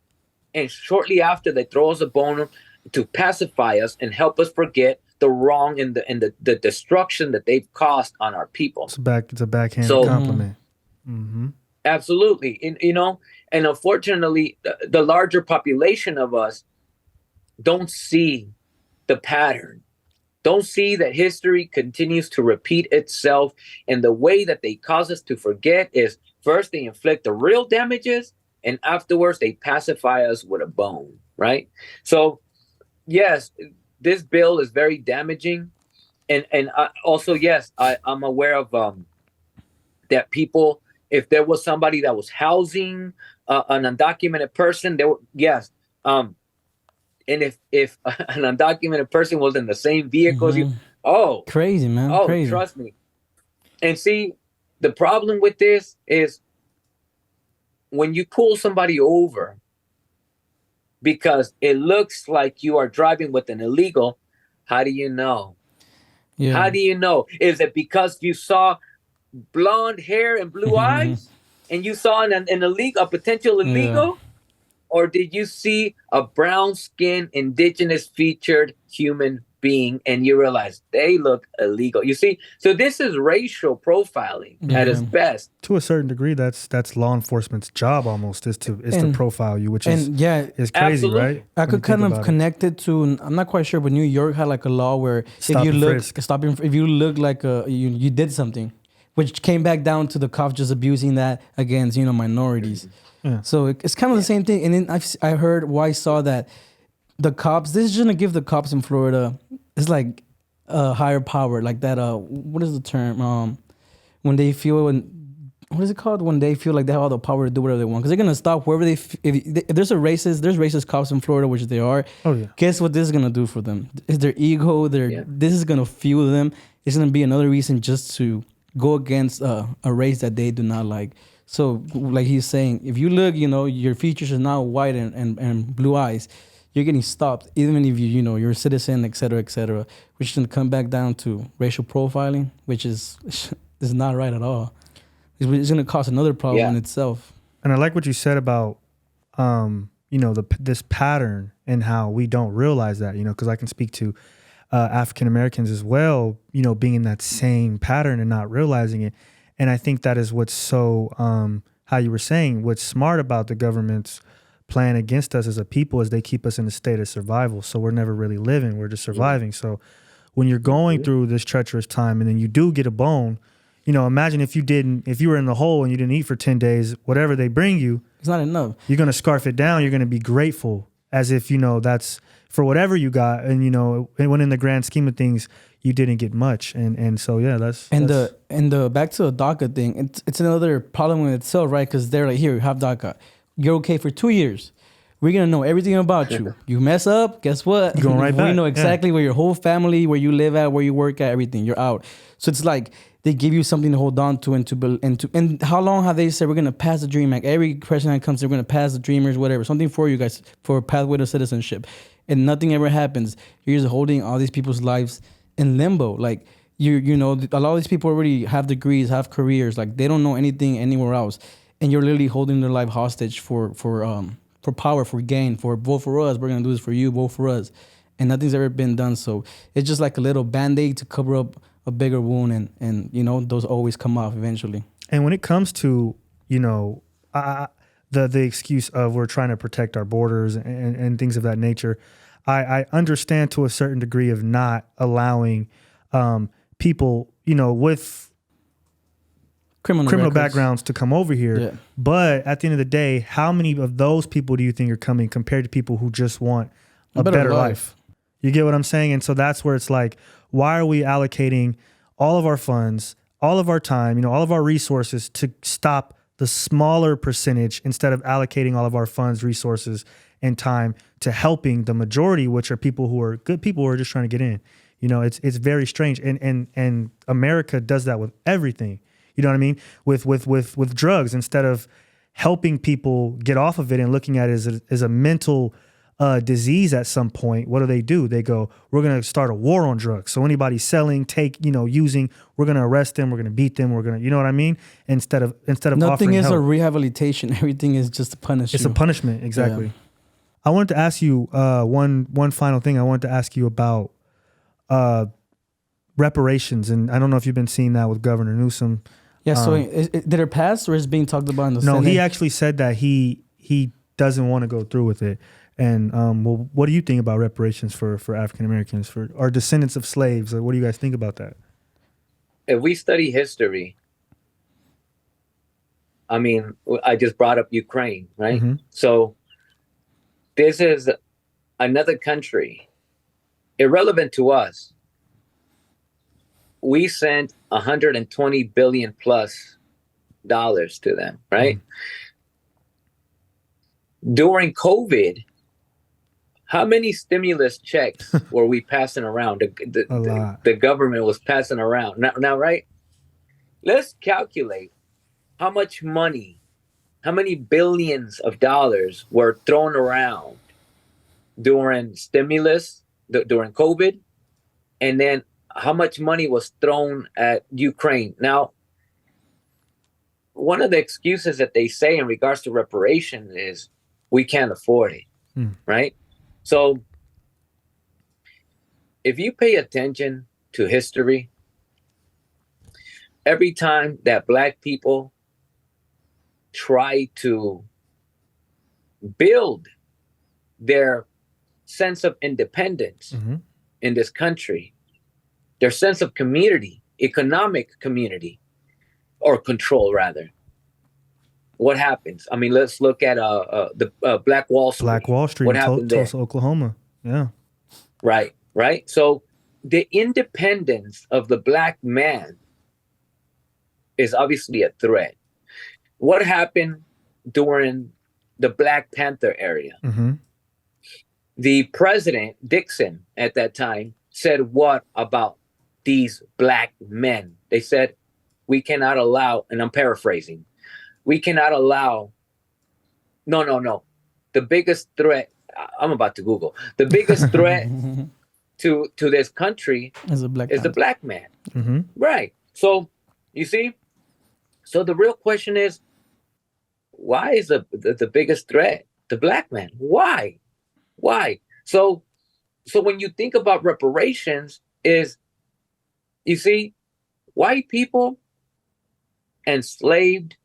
and shortly after they throw us a bone, pacify us and help us forget the wrong and the destruction that they've caused on our people. It's a backhanded So compliment. Mm-hmm. absolutely, and unfortunately, the larger population of us don't see the pattern, don't see that history continues to repeat itself, and the way that they cause us to forget is first they inflict the real damages, and afterwards they pacify us with a bone, right? So yes, this bill is very damaging, and also yes, I'm aware of that people, if there was somebody that was housing an undocumented person, there were yes, and if an undocumented person was in the same vehicle as you, crazy, man, crazy. Trust me. And see, the problem with this is when you pull somebody over because it looks like you are driving with an illegal, how do you know? Yeah. How do you know? Is it because you saw blonde hair and blue eyes and you saw an illegal, a potential illegal? Yeah. Or did you see a brown-skinned, indigenous featured human being and you realize they look illegal? You see, so this is racial profiling at its best. To a certain degree, that's law enforcement's job almost is to profile you, which is crazy, absolutely. right? I could kind of connect it to, I'm not quite sure, but New York had like a law where if you look like you did something, which came back down to the cops just abusing that against minorities. Yeah. So it's kind of the same thing. And then I heard I saw that the cops, this is going to give the cops in Florida, it's like a higher power, like that. What is the term? When they feel, what is it called? When they feel like they have all the power to do whatever they want. Because they're going to stop wherever if there's racist cops in Florida, which they are. Oh, yeah. Guess what this is going to do for them? Is their ego, this is going to fuel them. It's going to be another reason just to go against a race that they do not like. So, like he's saying, if you look, your features are now white and blue eyes, you're getting stopped, even if you're a citizen, et cetera, which is going to come back down to racial profiling, which is not right at all. It's going to cause another problem in itself. And I like what you said about, this pattern and how we don't realize that, because I can speak to African Americans as well, being in that same pattern and not realizing it. And I think that is what's so, how you were saying, what's smart about the government's plan against us as a people is they keep us in a state of survival. So we're never really living, we're just surviving. So when you're going through this treacherous time and then you do get a bone, imagine if you were in the hole and you didn't eat for 10 days, whatever they bring you, it's not enough. You're going to scarf it down. You're going to be grateful as if, that's for whatever you got. And, when in the grand scheme of things, you didn't get much. And so, yeah, that's... And the back to the DACA thing, it's another problem in itself, right? Because they're like, here, you have DACA. You're okay for 2 years. We're going to know everything about you. You mess up, guess what? You're going right back. We know exactly where your whole family, where you live at, where you work at, everything. You're out. So it's like they give you something to hold on to and how long have they said we're going to pass the DREAM Act? Every person that comes, they're going to pass the Dreamers, whatever. Something for you guys, for a pathway to citizenship. And nothing ever happens. You're just holding all these people's lives in limbo. Like, a lot of these people already have degrees, have careers. Like, they don't know anything anywhere else. And you're literally holding their life hostage for power, for gain, for vote for us. We're going to do this for you, vote for us. And nothing's ever been done. So it's just like a little Band-Aid to cover up a bigger wound. And those always come off eventually. And when it comes to, the excuse of we're trying to protect our borders and things of that nature, I understand to a certain degree of not allowing people, with criminal backgrounds to come over here. Yeah. But at the end of the day, how many of those people do you think are coming compared to people who just want a better life? You get what I'm saying? And so that's where it's like, why are we allocating all of our funds, all of our time, all of our resources to stop the smaller percentage instead of allocating all of our funds, resources, and time to helping the majority, which are people who are good people who are just trying to get in? It's very strange. And America does that with everything. You know what I mean? With drugs, instead of helping people get off of it and looking at it as a mental disease at some point, what do? They go, we're going to start a war on drugs. So anybody selling, using, we're going to arrest them, we're going to beat them, we're going to, you know what I mean? Instead of nothing offering is help. a rehabilitation. Everything is just a punishment. It's a punishment, exactly. I wanted to ask you one final thing. I wanted to ask you about reparations, and I don't know if you've been seeing that with Governor Newsom. Yeah. So did it pass, or is it being talked about in the No, Senate? he actually said that he doesn't want to go through with it. And well, what do you think about reparations for African Americans, for our descendants of slaves? Like, what do you guys think about that? If we study history, I mean, I just brought up Ukraine, right? Mm-hmm. So this is another country, irrelevant to us. We sent 120 billion plus dollars to them, right? Mm-hmm. During COVID, how many stimulus checks were we passing around? The government was passing around. Now, right? Let's calculate how much money, how many billions of dollars were thrown around during stimulus, during COVID, and then how much money was thrown at Ukraine. Now, one of the excuses that they say in regards to reparations is we can't afford it, right? So if you pay attention to history, every time that Black people try to build their sense of independence in this country, their sense of community, economic community, or control rather, what happens? I mean, let's look at the Black Wall Street. Black Wall Street, what happened there? Tulsa, Oklahoma. Yeah. Right. So the independence of the Black man is obviously a threat. What happened during the Black Panther era? The president, Dixon, at that time, said what about these Black men? They said, we cannot allow, and I'm paraphrasing, we cannot allow, no. The biggest threat, I'm about to Google, the biggest threat to this country is the Black man. Right. So, you see, so the real question is, why is the biggest threat the Black man? Why? So when you think about reparations, is, you see, white people enslaved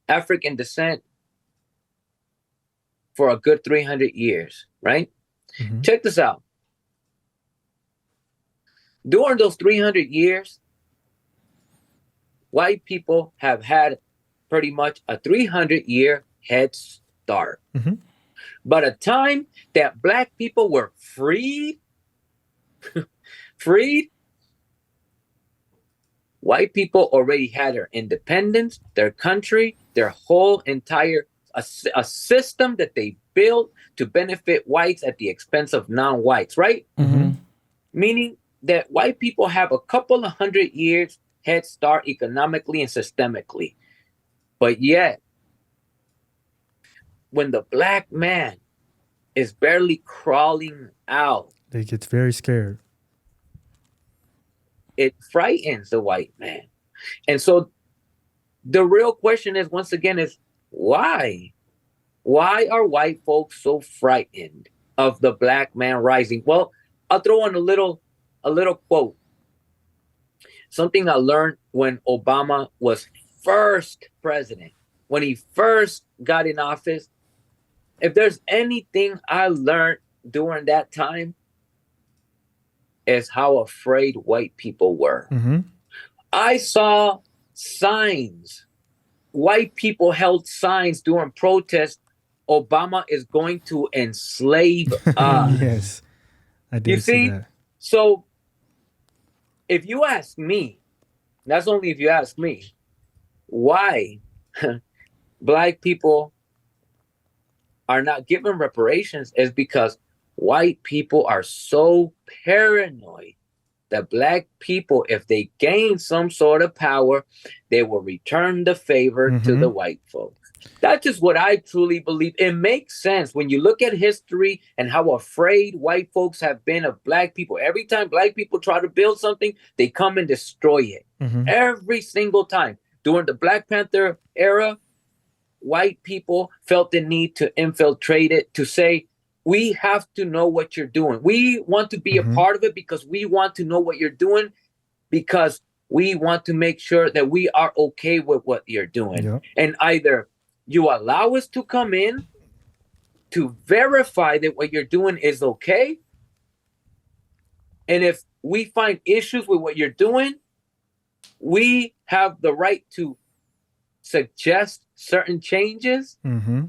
African descent for a good 300 years, right? Check this out. During those 300 years, white people have had pretty much a 300-year head start. By the time that Black people were freed, white people already had their independence, their country, their whole entire, a system that they built to benefit whites at the expense of non-whites, right? Meaning that white people have a couple of 100 years head start economically and systemically. But yet, when the Black man is barely crawling out, they get very scared. It frightens the white man. And so the real question is, once again, is why? Why are white folks so frightened of the Black man rising? Well, I'll throw in a little quote. Something I learned when Obama was first president, when he first got in office. If there's anything I learned during that time, is how afraid white people were. I saw signs. White people held signs during protests. Obama is going to enslave us. Yes, I did see that. So if you ask me, that's only if you ask me, why Black people are not given reparations, is because white people are so paranoid that Black people, if they gain some sort of power, they will return the favor to the white folks. That's just what I truly believe. It makes sense when you look at history and how afraid white folks have been of Black people. Every time Black people try to build something, they come and destroy it. Every single time. During the Black Panther era, white people felt the need to infiltrate it, to say, we have to know what you're doing. We want to be a part of it because we want to know what you're doing, because we want to make sure that we are okay with what you're doing. Yep. And either you allow us to come in to verify that what you're doing is okay. And if we find issues with what you're doing, we have the right to suggest certain changes. Mm-hmm.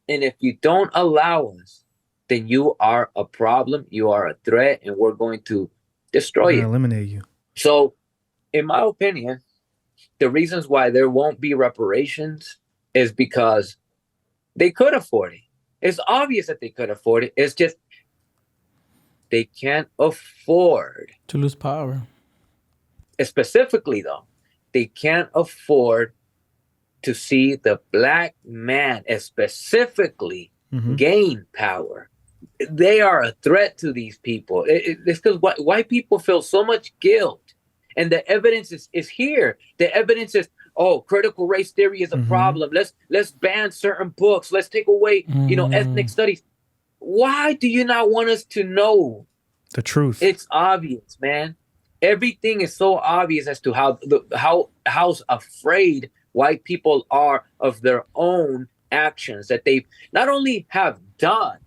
And if you don't allow us, then you are a problem, you are a threat, and we're going to destroy you. Eliminate you. So, in my opinion, the reasons why there won't be reparations is because they could afford it. It's obvious that they could afford it. It's just they can't afford to lose power. Specifically, though, they can't afford to see the black man specifically gain power. They are a threat to these people. It's because white people feel so much guilt, and the evidence is here. The evidence is, oh, critical race theory is a problem. Let's ban certain books. Let's take away, ethnic studies. Why do you not want us to know the truth? It's obvious, man. Everything is so obvious as to how afraid white people are of their own actions that they not only have done,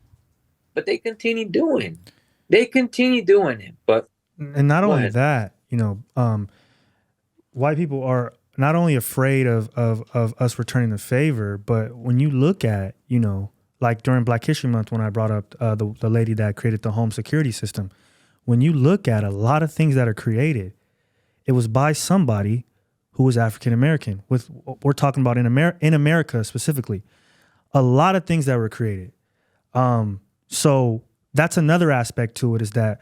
but they continue doing. They continue doing it. But and not only that, white people are not only afraid of us returning the favor, but when you look at, like during Black History Month, when I brought up the lady that created the home security system, when you look at a lot of things that are created, it was by somebody who was African American. We're talking about in America specifically, a lot of things that were created. So that's another aspect to it, is that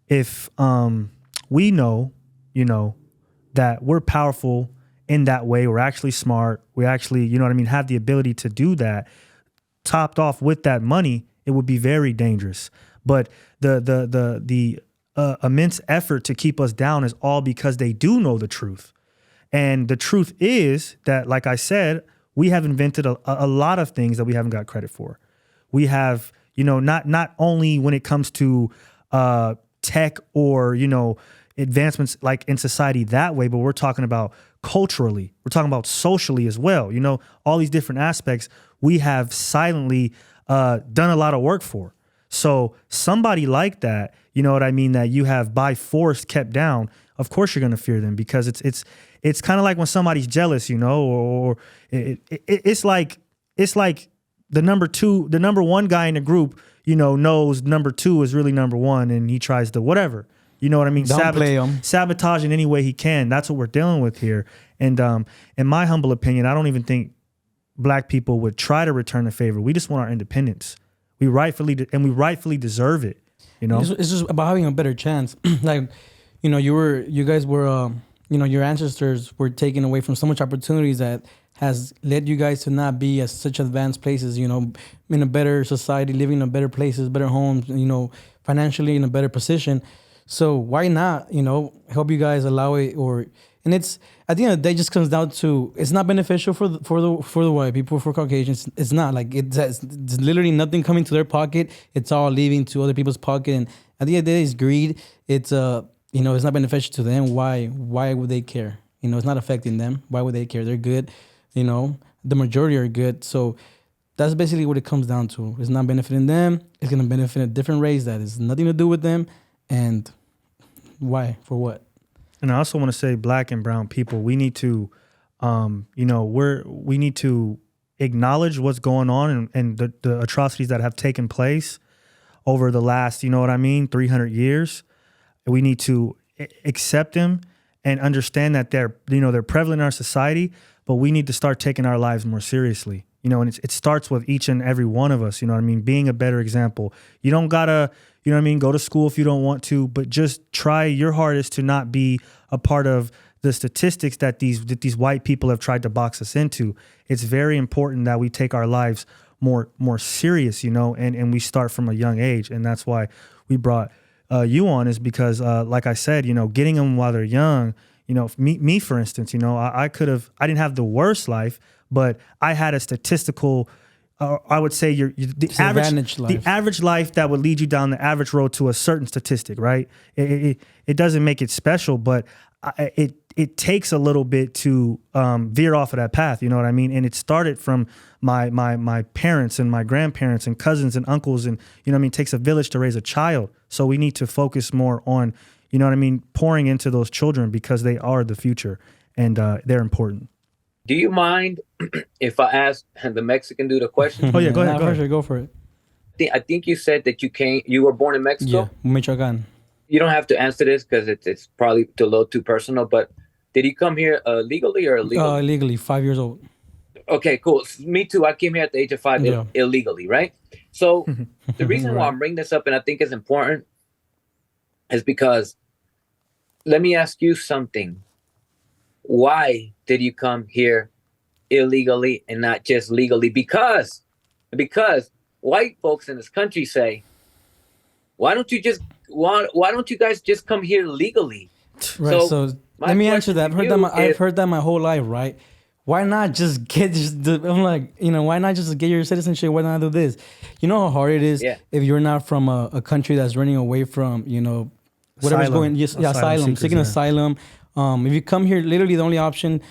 if we know, that we're powerful in that way, we're actually smart, we actually, have the ability to do that, topped off with that money, it would be very dangerous. But the immense effort to keep us down is all because they do know the truth. And the truth is that, like I said, we have invented a lot of things that we haven't got credit for. We have, not only when it comes to tech or, advancements like in society that way, but we're talking about culturally, we're talking about socially as well. All these different aspects we have silently done a lot of work for. So somebody like that, that you have by force kept down, of course you're going to fear them, because it's kind of like when somebody's jealous, or it's like the number one guy in the group, knows number two is really number one, and he tries to whatever, sabotage in any way he can. That's what we're dealing with here. And in my humble opinion, I don't even think black people would try to return the favor. We just want our independence. We rightfully deserve it. It's just about having a better chance. Like, you guys were, your ancestors were taken away from so much opportunities that has led you guys to not be at such advanced places, in a better society, living in better places, better homes, financially in a better position. So why not, help you guys allow it? And it's, at the end of the day, just comes down to, it's not beneficial for the white people, for Caucasians. It's not like it's literally nothing coming to their pocket. It's all leaving to other people's pocket. And at the end of the day, it's greed. It's it's not beneficial to them. Why would they care? It's not affecting them. Why would they care? They're good. The majority are good. So that's basically what it comes down to. It's not benefiting them. It's going to benefit a different race that has nothing to do with them. And why? For what? And I also want to say, black and brown people, we need to, we need to acknowledge what's going on and the atrocities that have taken place over the last, 300 years. We need to accept them and understand that they're prevalent in our society, but we need to start taking our lives more seriously. And it starts with each and every one of us, being a better example. You don't gotta, go to school if you don't want to, but just try your hardest to not be a part of the statistics that these white people have tried to box us into. It's very important that we take our lives more serious, and we start from a young age. And that's why we brought you on, is because, like I said, getting them while they're young, You know, me for instance, you know, I didn't have the worst life, but I had a statistical, I would say the average life that would lead you down the average road to a certain statistic, right? It doesn't make it special, but it takes a little bit to veer off of that path. You know what I mean? And it started from my parents and my grandparents and cousins and uncles, and you know what I mean. It takes a village to raise a child, so we need to focus more on, you know what I mean, pouring into those children because they are the future and they're important. Do you mind if I ask the Mexican dude a question? Oh yeah, go ahead. Go ahead. Sure, go for it. I think you said that you were born in Mexico. Yeah, Michoacan. You don't have to answer this because it's probably a little too personal. But did you come here legally or illegally? Illegally, 5 years old. Okay, cool. Me too. I came here at the age of 5 illegally, right? So the reason why I'm bringing this up and I think it's important is because let me ask you something. Why did you come here illegally and not just legally? Because white folks in this country say, why don't you guys just come here legally? Right. So let me answer that. I've heard that my whole life, right? Why not just get I'm like, you know, why not just get your citizenship? Why not do this? You know how hard it is if you're not from a country that's running away from, you know, whatever's asylum, seeking asylum. If you come here, literally the only option,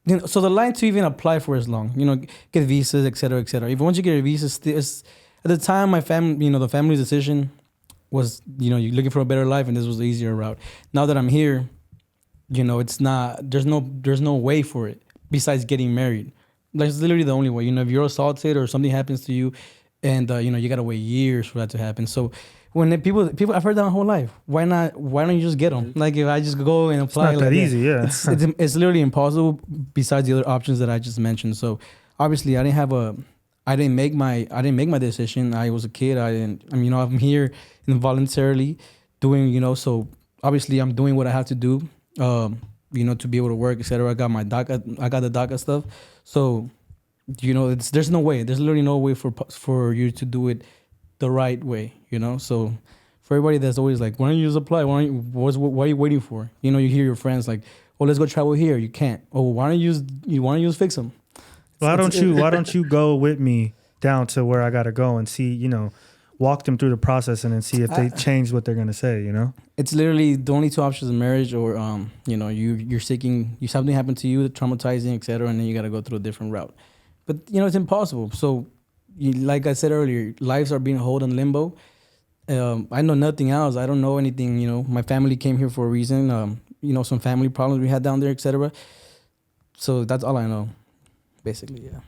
you know, so the line to even apply for is long, you know, get visas, et cetera, et cetera. If once you get a visa, at the time, my family, you know, the family's decision was, you know, you're looking for a better life, and this was the easier route. Now that I'm here, you know, it's not, there's no way for it besides getting married. That's literally the only way. You know, if you're assaulted or something happens to you, and you know, you gotta wait years for that to happen. So when people, I've heard that my whole life. Why don't you just get them? Like if I just go and apply, it's not that easy. Yeah, it's literally impossible. Besides the other options that I just mentioned. So obviously, I didn't make my decision. I was a kid. You know, I'm here involuntarily doing, you know, so obviously I'm doing what I have to do, you know, to be able to work, etc. I got the DACA stuff. So, you know, there's no way. There's literally no way for you to do it the right way, you know? So for everybody that's always like, why don't you just apply? Why are you waiting for? You know, you hear your friends like, oh, let's go travel here. You can't. Oh, why don't you just fix them? Why don't you go with me down to where I gotta go and see, you know, walk them through the process and then see if they change what they're gonna say, you know? It's literally the only two options in marriage, or you know, you're seeking, something happened to you, traumatizing, etc., and then you gotta go through a different route. But you know, it's impossible. So like I said earlier, lives are being held in limbo. I know nothing else. I don't know anything, you know. My family came here for a reason. You know, some family problems we had down there, etc. So that's all I know. Basically, yeah.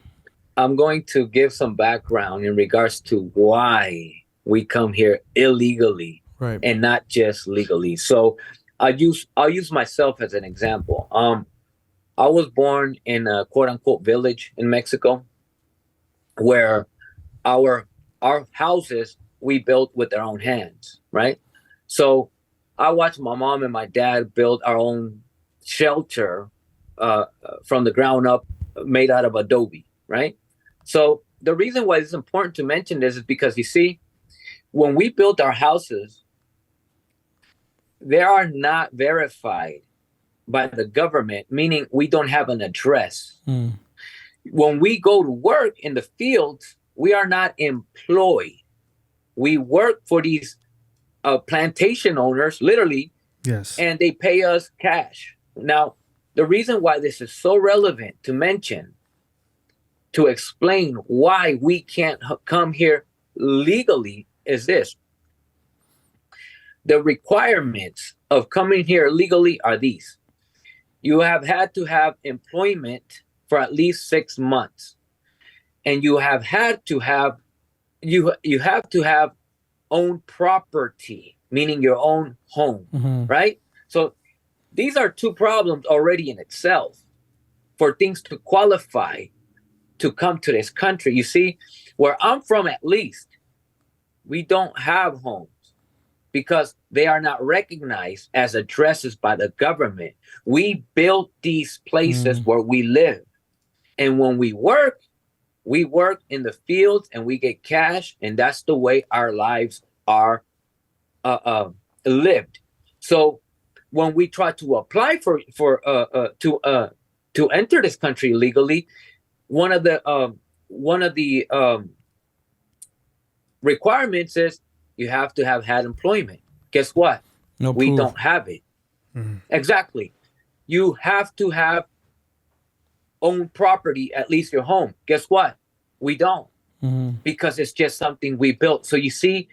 I'm going to give some background in regards to why we come here illegally, right, and not just legally. So I'll use myself as an example. I was born in a quote unquote village in Mexico where our houses we built with our own hands, right? So I watched my mom and my dad build our own shelter from the ground up, made out of adobe, right? So the reason why it's important to mention this is because, you see, when we built our houses, they are not verified by the government, meaning we don't have an address. When we go to work in the fields, we are not employed. We work for these plantation owners, literally, yes, and they pay us cash. Now, the reason why this is so relevant to mention, to explain why we can't come here legally, is this. The requirements of coming here legally are these. You have had to have employment for at least 6 months. And you have had to have, you have to have own property, meaning your own home, right? So these are two problems already in itself for things to qualify to come to this country. You see, where I'm from, at least, we don't have homes because they are not recognized as addresses by the government. We built these places where we live. And when we work in the fields and we get cash, and that's the way our lives are lived. So when we try to apply to enter this country legally, one of the requirements is you have to have had employment. Guess what? No We proof. don't have it. Mhm. Exactly. You have to have own property, at least your home. Guess what? We don't, because it's just something we built. So you see,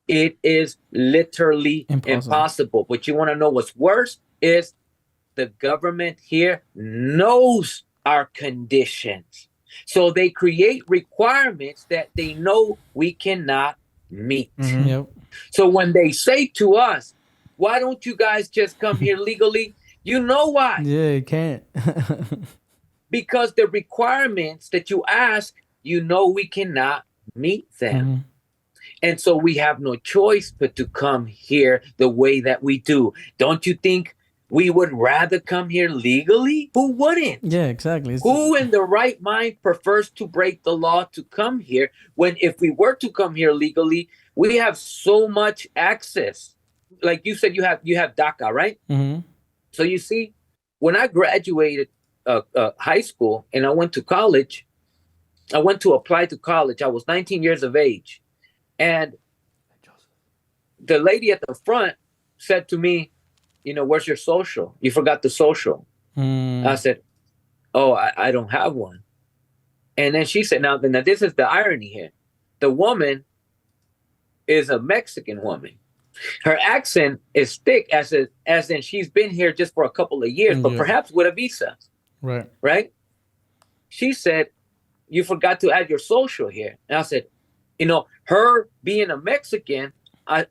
it is literally impossible. But you want to know what's worse is the government here knows our conditions. So they create requirements that they know we cannot meet. Mhm. Yep. So when they say to us, why don't you guys just come here legally? You know why? Yeah, you can't. Because the requirements that you ask, you know we cannot meet them. And so we have no choice but to come here the way that we do. Don't you think we would rather come here legally? Who wouldn't? Yeah, exactly. Who in the right mind prefers to break the law to come here when if we were to come here legally, we have so much access. Like you said, you have DACA, right? So you see, when I graduated high school and I went to college, I went to apply to college. I was 19 years of age. And the lady at the front said to me, you know, where's your social? You forgot the social. I said, oh, I don't have one. And then she said, now this is the irony here. The woman is a Mexican woman. Her accent is thick as in she's been here just for a couple of years, but perhaps with a visa. Right? She said, you forgot to add your social here. And I said, you know, her being a Mexican, I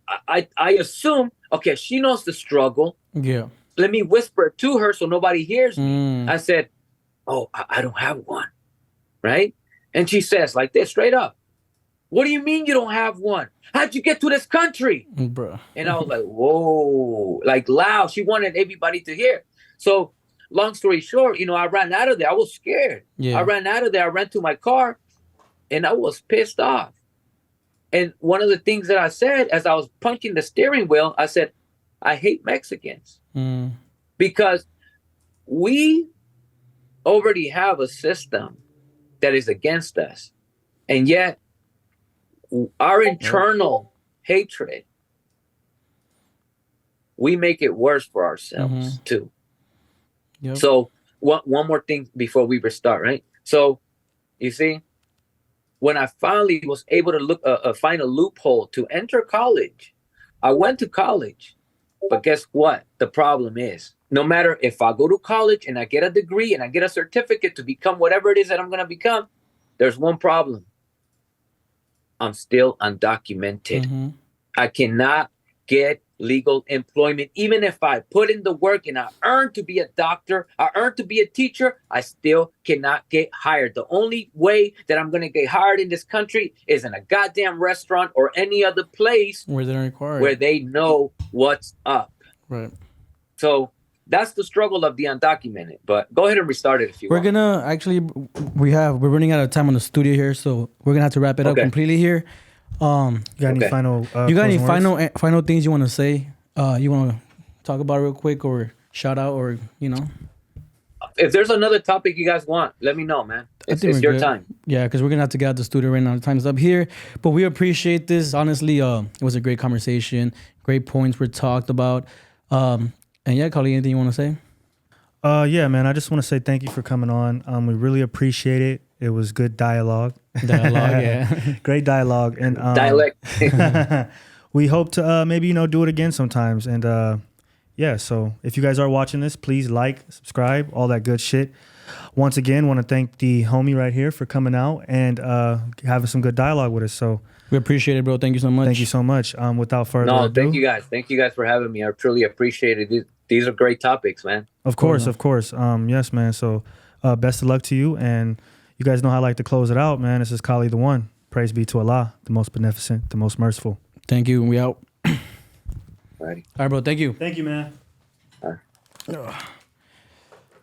assume, okay, she knows the struggle. Yeah. Let me whisper it to her so nobody hears me. I said, oh, I don't have one. Right? And she says like this, straight up, what do you mean you don't have one? How'd you get to this country? Bro. And I was like, whoa, like loud. She wanted everybody to hear. So long story short, you know, I ran out of there. I was scared. I ran out of there. I ran to my car and I was pissed off. And one of the things that I said as I was punching the steering wheel, I said, I hate Mexicans because we already have a system that is against us. And yet our internal hatred, we make it worse for ourselves too. Yep. So one more thing before we restart, right? So you see, when I finally was able to find a loophole to enter college, I went to college. But guess what? The problem is, no matter if I go to college and I get a degree and I get a certificate to become whatever it is that I'm going to become, there's one problem. I'm still undocumented. I cannot get legal employment. Even if I put in the work and I earn to be a doctor, I earn to be a teacher, I still cannot get hired. The only way that I'm going to get hired in this country is in a goddamn restaurant or any other place where they're required, where they know what's up. Right. So that's the struggle of the undocumented. But go ahead and restart it if you want. We're gonna actually we're running out of time on the studio here, so we're gonna have to wrap it up completely here. You got any final? You got any words? final things you want to say? You want to talk about real quick, or shout out, or you know? If there's another topic you guys want, let me know, man. It's your time. Yeah, because we're gonna have to get out the studio right now. The time's up here, but we appreciate this. Honestly, it was a great conversation. Great points were talked about. And yeah, Carly, anything you want to say? Yeah, man. I just want to say thank you for coming on. We really appreciate it. It was good dialogue. Yeah. Great dialogue. And dialect. We hope to maybe do it again sometimes. And yeah, so if you guys are watching this, please like, subscribe, all that good shit. Once again, want to thank the homie right here for coming out and having some good dialogue with us. So we appreciate it, bro. Thank you so much. Thank you so much. Without further ado. Thank you guys. Thank you guys for having me. I truly appreciate it. These are great topics, man. Of course. Yes, man. So best of luck to you. And you guys know how I like to close it out, man. This is Kali the One. Praise be to Allah, the most beneficent, the most merciful. Thank you. We out. Alrighty. All right, bro. Thank you. Thank you, man. All right.